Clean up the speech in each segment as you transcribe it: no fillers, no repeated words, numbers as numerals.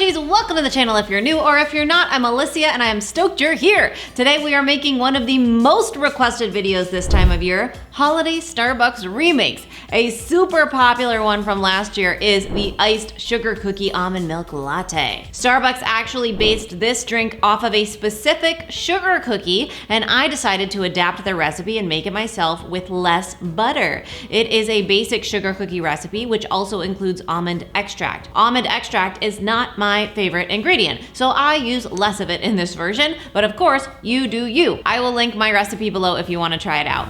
Munchies, welcome to the channel if you're new, or if you're not, I'm Alicia and I am stoked you're here. Today we are making one of the most requested videos this time of year, holiday Starbucks remakes. A super popular one from last year is the iced sugar cookie almond milk latte. Starbucks actually based this drink off of a specific sugar cookie, and I decided to adapt the recipe and make it myself with less butter. It is a basic sugar cookie recipe, which also includes almond extract. Almond extract is not my favorite ingredient, so I use less of it in this version, but of course, you do you. I will link my recipe below if you want to try it out.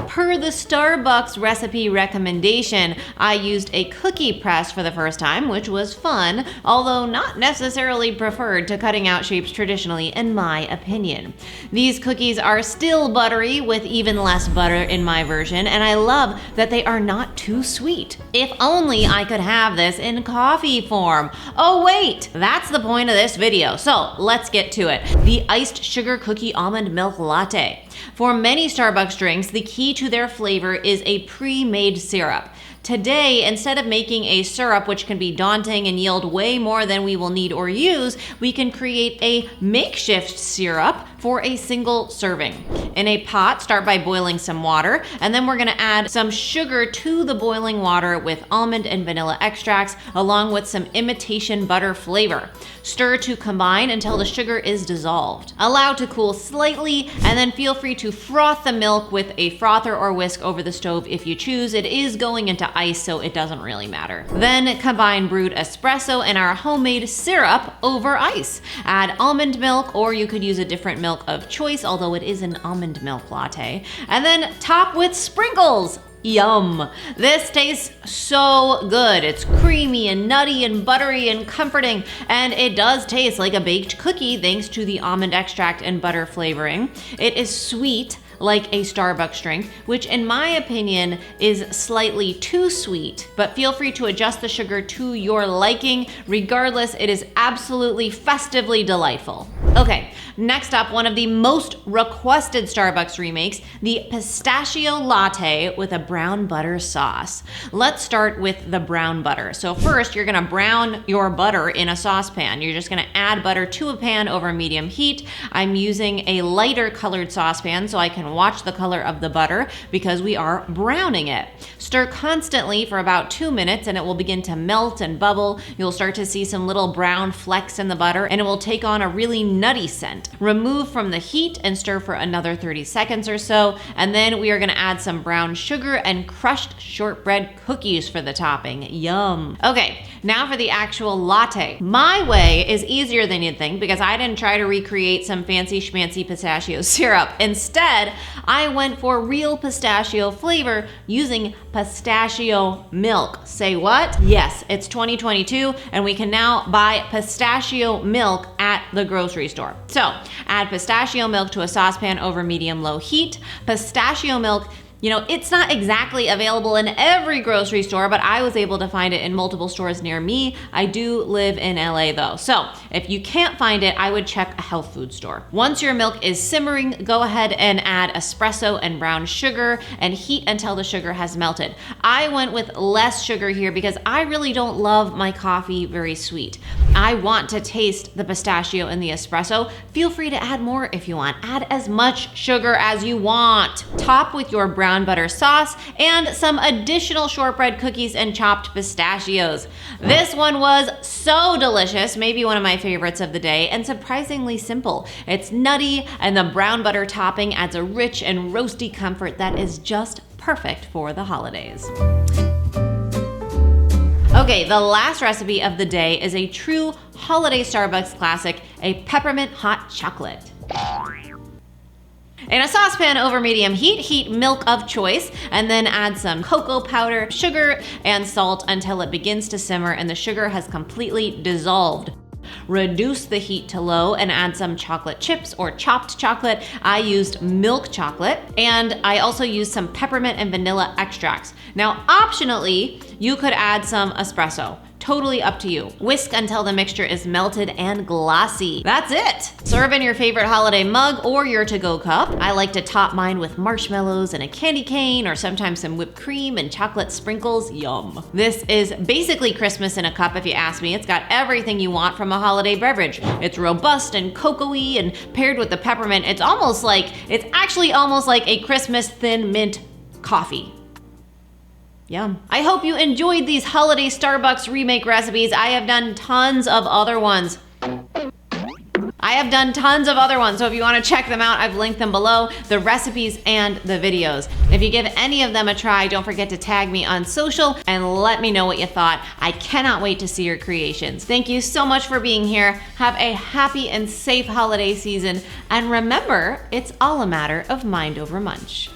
Per the Starbucks recipe recommendation, I used a cookie press for the first time, which was fun, although not necessarily preferred to cutting out shapes traditionally, in my opinion. These cookies are still buttery with even less butter in my version, and I love that they are not too sweet. If only I could have this in coffee form. Oh wait, that's the point of this video, so let's get to it. The iced sugar cookie almond milk latte. For many Starbucks drinks, the key to their flavor is a pre-made syrup. Today, instead of making a syrup, which can be daunting and yield way more than we will need or use, we can create a makeshift syrup for a single serving. In a pot, start by boiling some water, and then we're gonna add some sugar to the boiling water with almond and vanilla extracts, along with some imitation butter flavor. Stir to combine until the sugar is dissolved. Allow to cool slightly, and then feel free to froth the milk with a frother or whisk over the stove if you choose. It is going into ice, so it doesn't really matter. Then combine brewed espresso and our homemade syrup over ice. Add almond milk, or you could use a different milk of choice, although it is an almond milk latte. And then top with sprinkles. Yum! This tastes so good. It's creamy and nutty and buttery and comforting, and it does taste like a baked cookie thanks to the almond extract and butter flavoring. It is sweet, like a Starbucks drink, which in my opinion is slightly too sweet, but feel free to adjust the sugar to your liking. Regardless, it is absolutely festively delightful. Okay, next up, one of the most requested Starbucks remakes, the Pistachio Latte with a brown butter sauce. Let's start with the brown butter. So first, you're gonna brown your butter in a saucepan. You're just gonna add butter to a pan over medium heat. I'm using a lighter colored saucepan so I can watch the color of the butter because we are browning it. Stir constantly for about 2 minutes and it will begin to melt and bubble. You'll start to see some little brown flecks in the butter and it will take on a really nutty scent. Remove from the heat and stir for another 30 seconds or so, and then we are gonna add some brown sugar and crushed shortbread cookies for the topping. Yum. Okay, now for the actual latte. My way is easier than you'd think because I didn't try to recreate some fancy schmancy pistachio syrup. Instead, I went for real pistachio flavor using pistachio milk. Say what? Yes, it's 2022 and we can now buy pistachio milk at the grocery store. So add pistachio milk to a saucepan over medium-low heat. Pistachio milk, you know, it's not exactly available in every grocery store, but I was able to find it in multiple stores near me. I do live in LA though. So if you can't find it, I would check a health food store. Once your milk is simmering, go ahead and add espresso and brown sugar and heat until the sugar has melted. I went with less sugar here because I really don't love my coffee very sweet. I want to taste the pistachio in the espresso. Feel free to add more if you want. Add as much sugar as you want. Top with your brown butter sauce and some additional shortbread cookies and chopped pistachios. This one was so delicious, maybe one of my favorites of the day, and surprisingly simple. It's nutty and the brown butter topping adds a rich and roasty comfort that is just perfect for the holidays. Okay, the last recipe of the day is a true holiday Starbucks classic, a peppermint hot chocolate. In a saucepan over medium heat, heat milk of choice, and then add some cocoa powder, sugar, and salt until it begins to simmer and the sugar has completely dissolved. Reduce the heat to low and add some chocolate chips or chopped chocolate. I used milk chocolate, and I also used some peppermint and vanilla extracts. Now, optionally, you could add some espresso. Totally up to you. Whisk until the mixture is melted and glossy. That's it! Serve in your favorite holiday mug or your to-go cup. I like to top mine with marshmallows and a candy cane, or sometimes some whipped cream and chocolate sprinkles. Yum. This is basically Christmas in a cup if you ask me. It's got everything you want from a holiday beverage. It's robust and cocoa-y, and paired with the peppermint, it's actually almost like a Christmas thin mint coffee. Yum. I hope you enjoyed these holiday Starbucks remake recipes. I have done tons of other ones. So if you want to check them out, I've linked them below, the recipes and the videos. If you give any of them a try, don't forget to tag me on social and let me know what you thought. I cannot wait to see your creations. Thank you so much for being here. Have a happy and safe holiday season. And remember, it's all a matter of mind over munch.